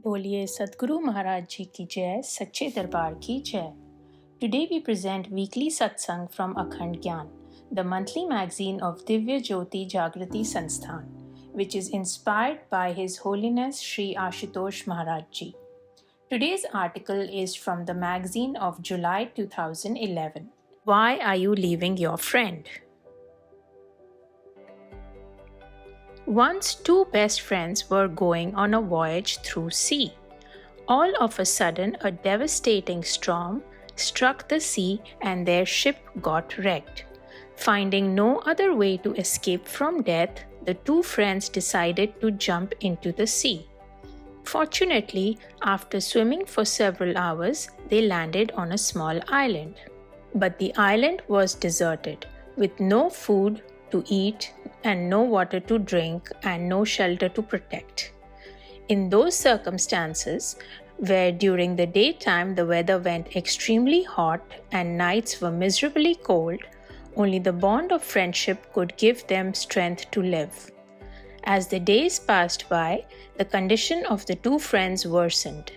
बोलिए सद्गुरु महाराज जी की जय, सच्चे दरबार की जय. Today we present weekly Satsang from Akhand Gyan, the monthly magazine of Divya Jyoti Jagrati Sansthan, which is inspired by His Holiness Shri Ashutosh Maharaj ji. Today's article is from the magazine of July 2011. Why are you leaving your friend? Once two best friends were going on a voyage through sea. All of a sudden, a devastating storm struck the sea and their ship got wrecked. Finding no other way to escape from death, the two friends decided to jump into the sea. Fortunately, after swimming for several hours, they landed on a small island. But the island was deserted, with no food to eat and no water to drink and no shelter to protect. In those circumstances, where during the daytime the weather went extremely hot and nights were miserably cold, only the bond of friendship could give them strength to live. As the days passed by, the condition of the two friends worsened.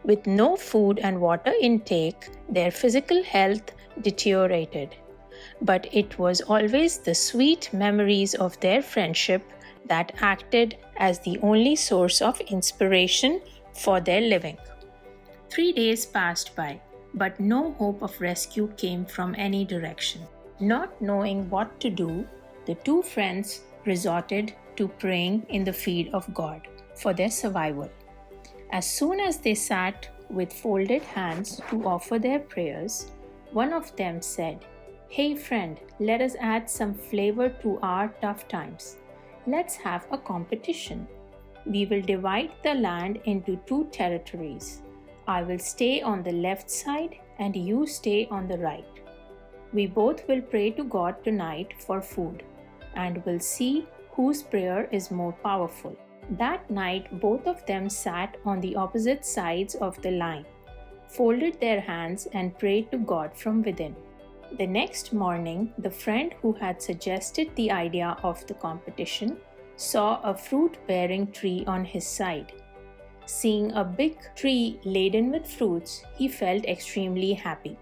With no food and water intake, their physical health deteriorated. But it was always the sweet memories of their friendship that acted as the only source of inspiration for their living. 3 days passed by, but no hope of rescue came from any direction. Not knowing what to do, the two friends resorted to praying in the feet of God for their survival. As soon as they sat with folded hands to offer their prayers, one of them said, "Hey friend, let us add some flavor to our tough times. Let's have a competition. We will divide the land into two territories. I will stay on the left side and you stay on the right. We both will pray to God tonight for food and will see whose prayer is more powerful." That night, both of them sat on the opposite sides of the line, folded their hands and prayed to God from within. The next morning, the friend who had suggested the idea of the competition saw a fruit-bearing tree on his side. Seeing a big tree laden with fruits, he felt extremely happy.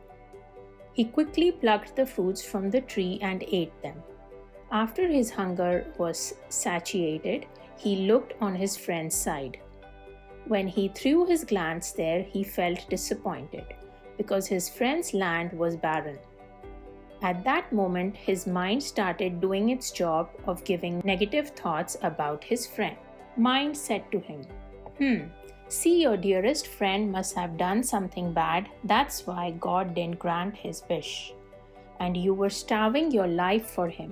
He quickly plucked the fruits from the tree and ate them. After his hunger was satiated, he looked on his friend's side. When he threw his glance there, he felt disappointed because his friend's land was barren. At that moment, his mind started doing its job of giving negative thoughts about his friend. Mind said to him, See, your dearest friend must have done something bad. That's why God didn't grant his wish. And you were starving your life for him.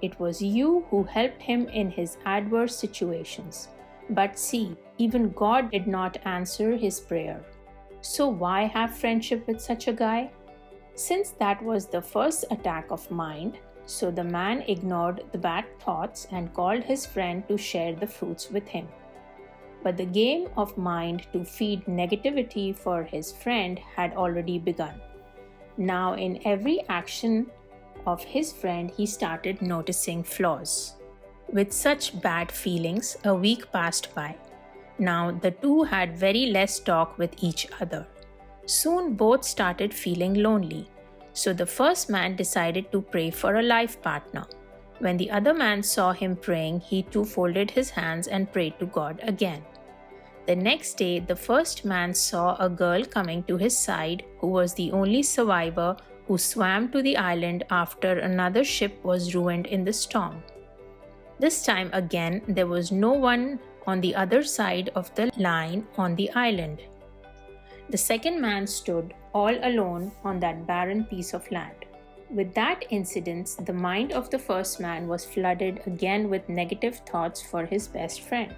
It was you who helped him in his adverse situations. But see, even God did not answer his prayer. So why have friendship with such a guy? Since that was the first attack of mind, so the man ignored the bad thoughts and called his friend to share the fruits with him. But the game of mind to feed negativity for his friend had already begun. Now in every action of his friend, he started noticing flaws. With such bad feelings, a week passed by. Now the two had very less talk with each other. Soon both started feeling lonely. So the first man decided to pray for a life partner. When the other man saw him praying, he too folded his hands and prayed to God again. The next day, the first man saw a girl coming to his side who was the only survivor who swam to the island after another ship was ruined in the storm. This time again, there was no one on the other side of the line on the island. The second man stood all alone on that barren piece of land. With that incident, the mind of the first man was flooded again with negative thoughts for his best friend.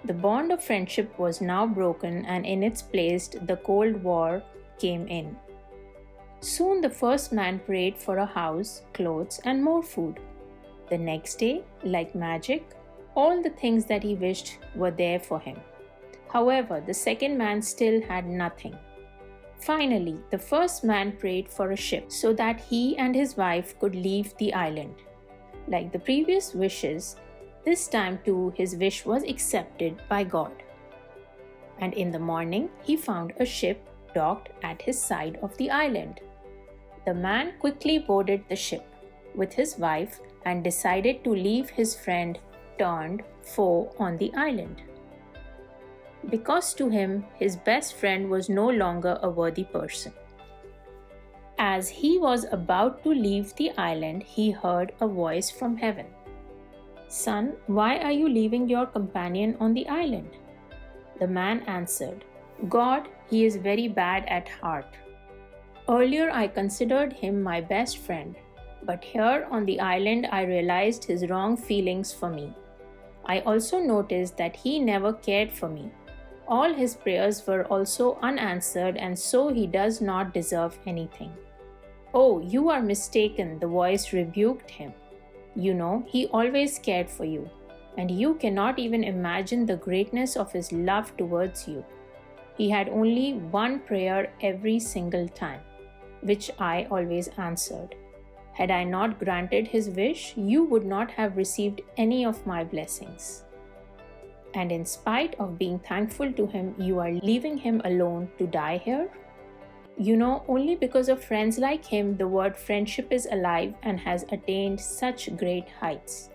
The bond of friendship was now broken, and in its place the Cold War came in. Soon the first man prayed for a house, clothes, and more food. The next day, like magic, all the things that he wished were there for him. However, the second man still had nothing. Finally, the first man prayed for a ship so that he and his wife could leave the island. Like the previous wishes, this time too his wish was accepted by God. and in the morning he found a ship docked at his side of the island. The man quickly boarded the ship with his wife and decided to leave his friend turned foe on the island, because to him his best friend was no longer a worthy person. As he was about to leave the island, he heard a voice from heaven. "Son, why are you leaving your companion on the island?" The man answered, "God, he is very bad at heart. Earlier I considered him my best friend, but here on the island I realized his wrong feelings for me. I also noticed that he never cared for me. All his prayers were also unanswered, and so he does not deserve anything." "Oh, you are mistaken," the voice rebuked him. "You know, he always cared for you, and you cannot even imagine the greatness of his love towards you. He had only one prayer every single time, which I always answered. Had I not granted his wish, you would not have received any of my blessings. And in spite of being thankful to him, you are leaving him alone to die here? You know, only because of friends like him, the word friendship is alive and has attained such great heights."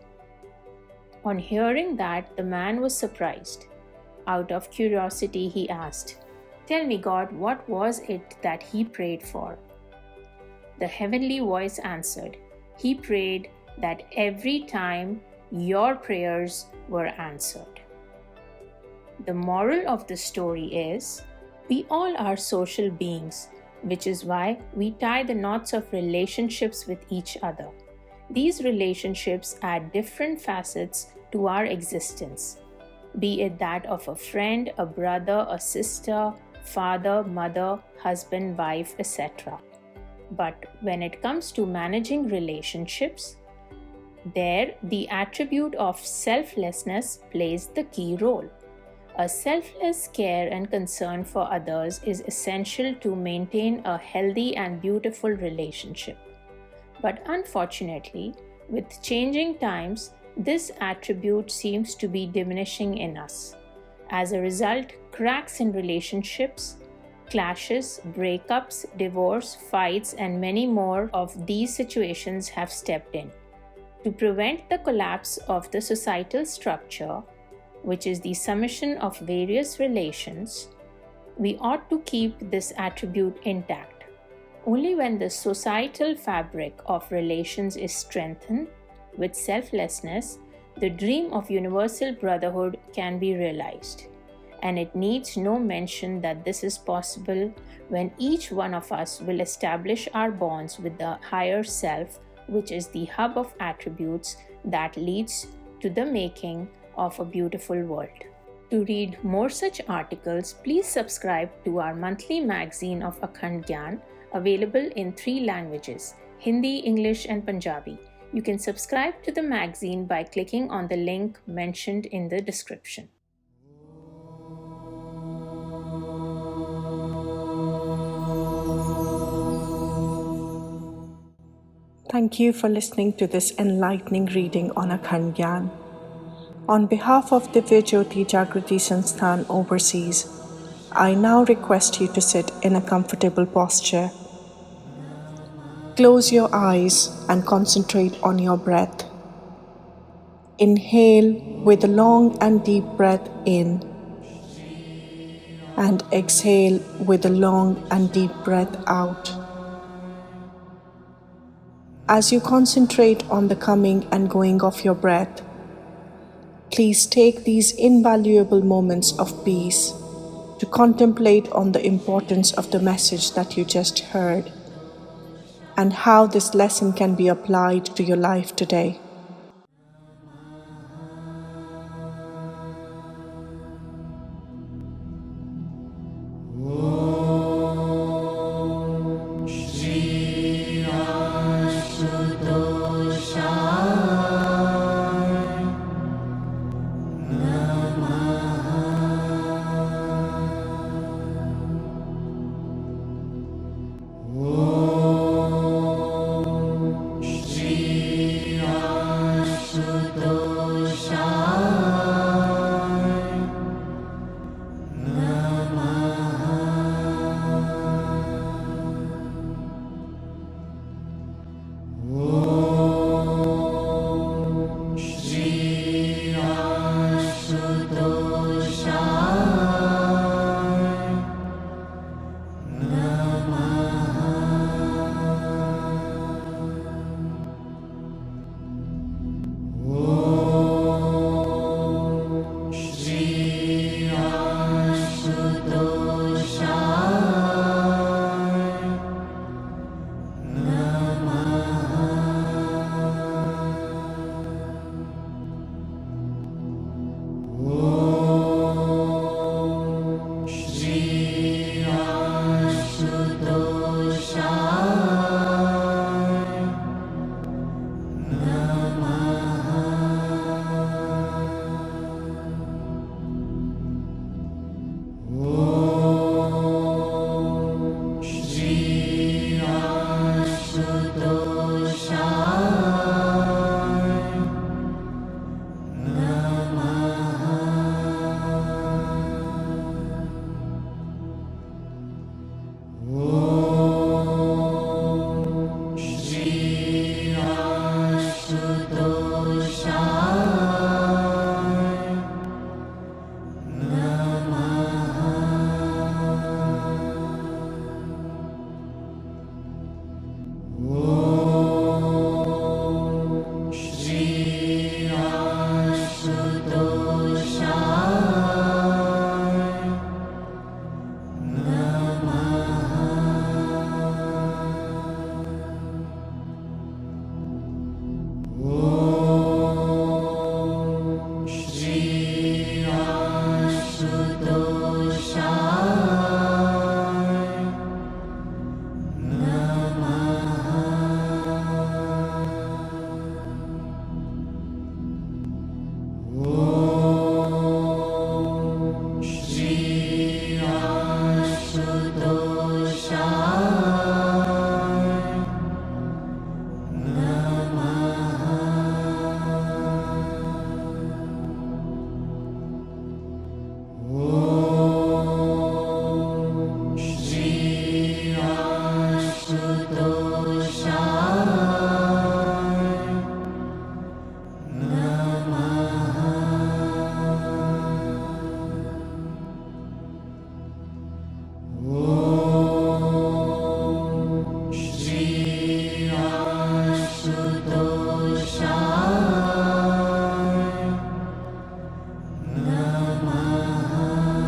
On hearing that, the man was surprised. Out of curiosity, he asked, "Tell me, God, what was it that he prayed for?" The heavenly voice answered, "He prayed that every time your prayers were answered." The moral of the story is, we all are social beings, which is why we tie the knots of relationships with each other. These relationships add different facets to our existence, be it that of a friend, a brother, a sister, father, mother, husband, wife, etc. But when it comes to managing relationships, there the attribute of selflessness plays the key role. A selfless care and concern for others is essential to maintain a healthy and beautiful relationship. But unfortunately, with changing times, this attribute seems to be diminishing in us. As a result, cracks in relationships, clashes, breakups, divorce, fights, and many more of these situations have stepped in. To prevent the collapse of the societal structure, which is the summation of various relations, we ought to keep this attribute intact. Only when the societal fabric of relations is strengthened with selflessness, the dream of universal brotherhood can be realized. And it needs no mention that this is possible when each one of us will establish our bonds with the higher self, which is the hub of attributes that leads to the making of a beautiful world. To read more such articles, please subscribe to our monthly magazine of Akhand Gyan, available in 3 languages, Hindi, English, and Punjabi. You can subscribe to the magazine by clicking on the link mentioned in the description. Thank you for listening to this enlightening reading on Akhand Gyan. On behalf of Divya Jyoti Jagriti Sansthan overseas, I now request you to sit in a comfortable posture. Close your eyes and concentrate on your breath. Inhale with a long and deep breath in, and exhale with a long and deep breath out. As you concentrate on the coming and going of your breath, please take these invaluable moments of peace to contemplate on the importance of the message that you just heard and how this lesson can be applied to your life today. Shri Ashutosh Shri Om Shri Ashutoshaya Om Shri Ashutoshaya Namaha.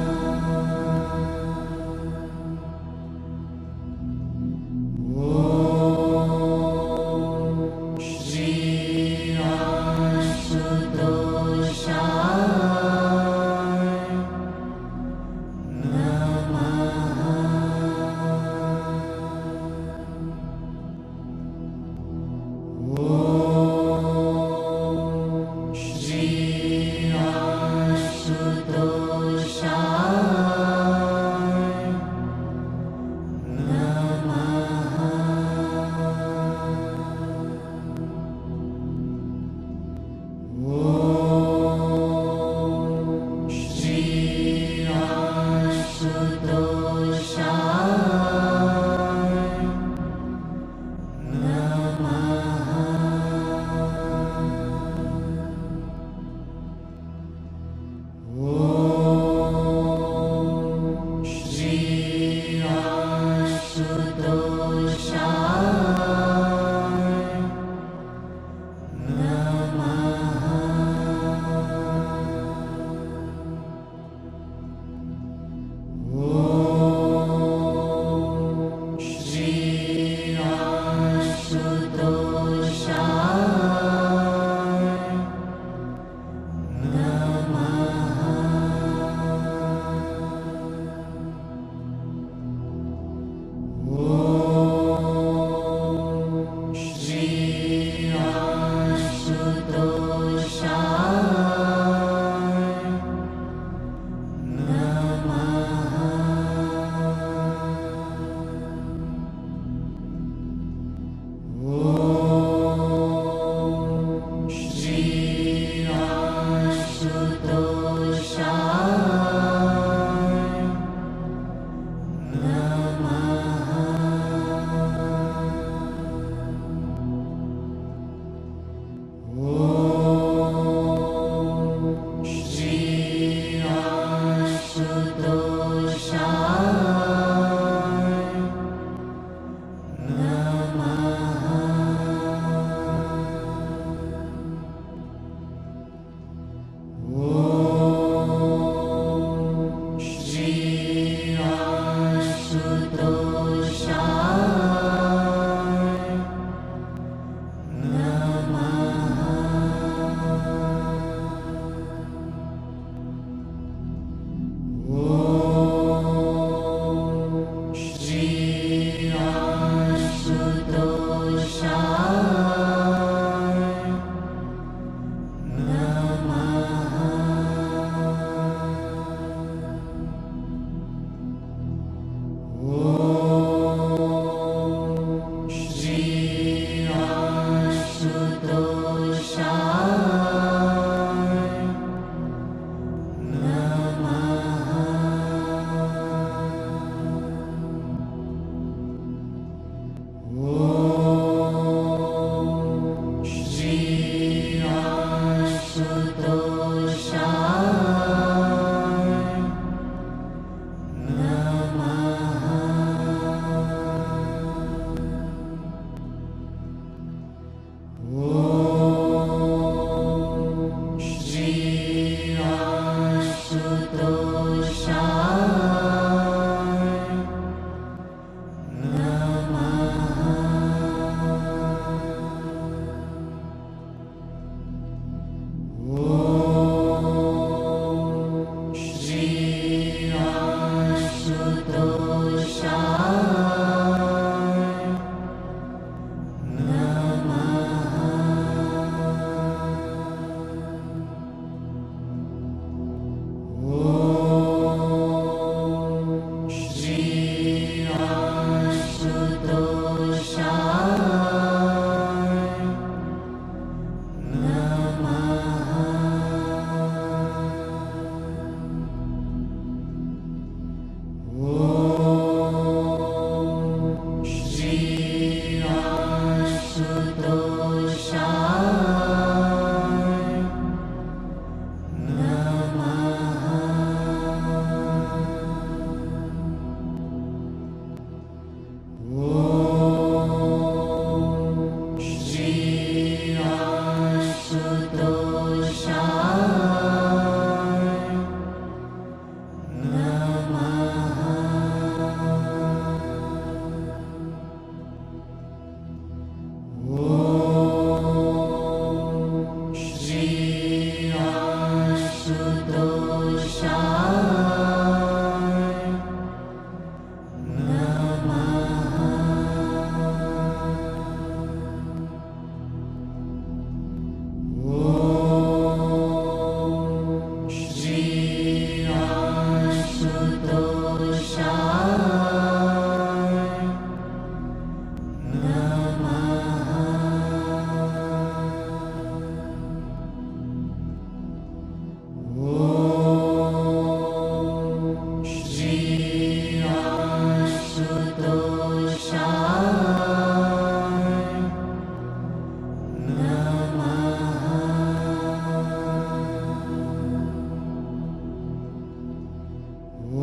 Om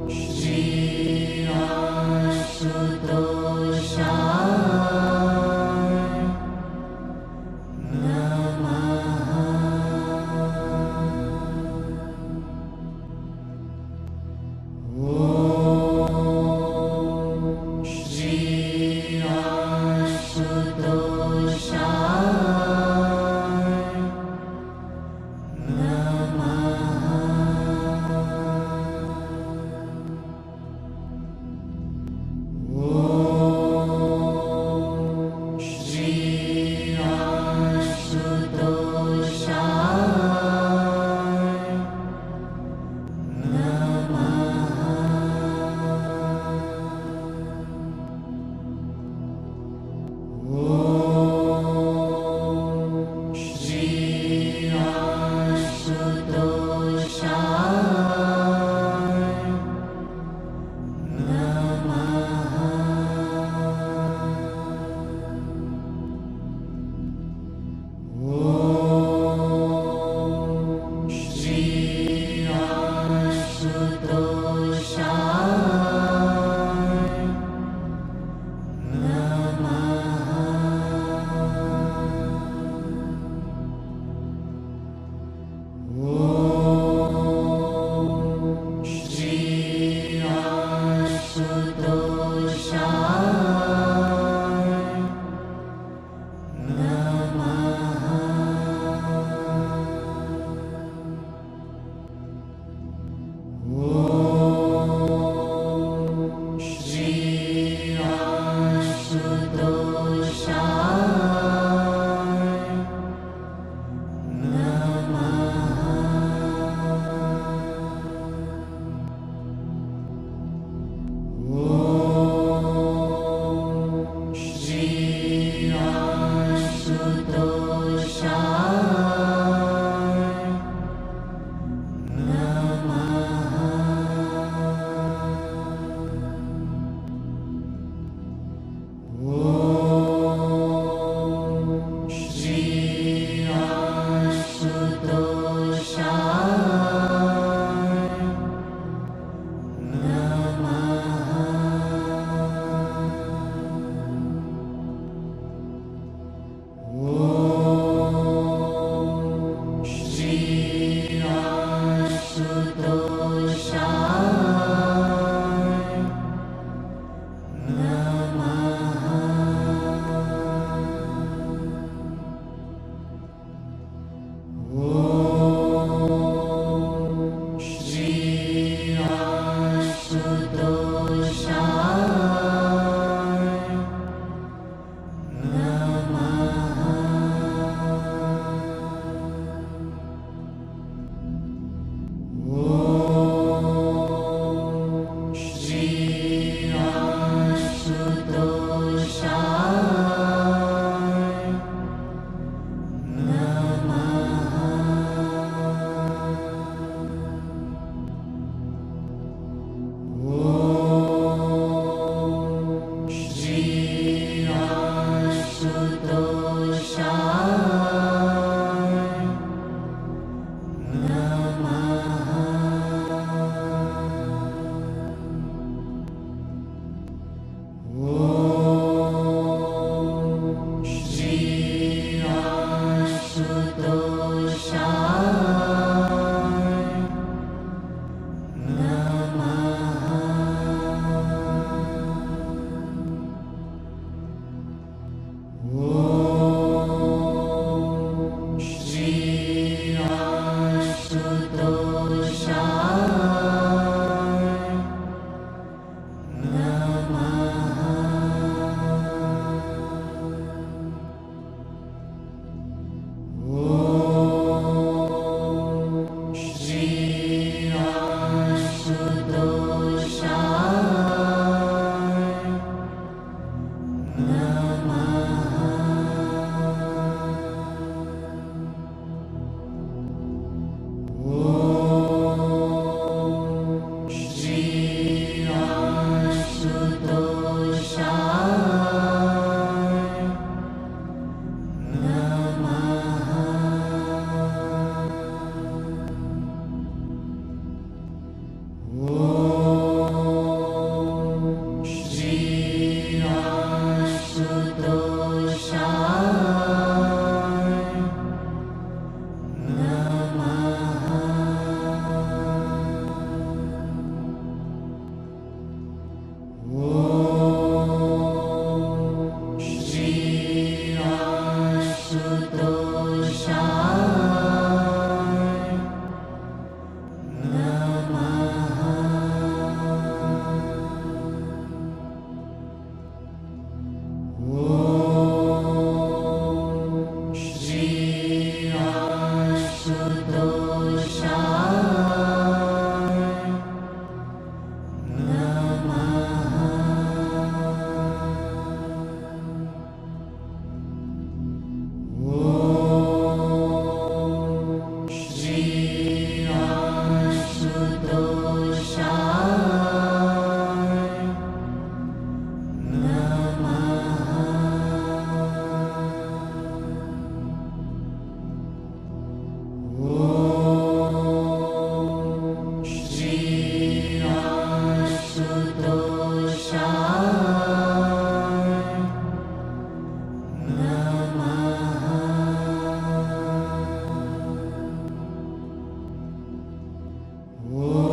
Shri Ashutoshaya Om Shri Ashutoshaya. Namaha. Om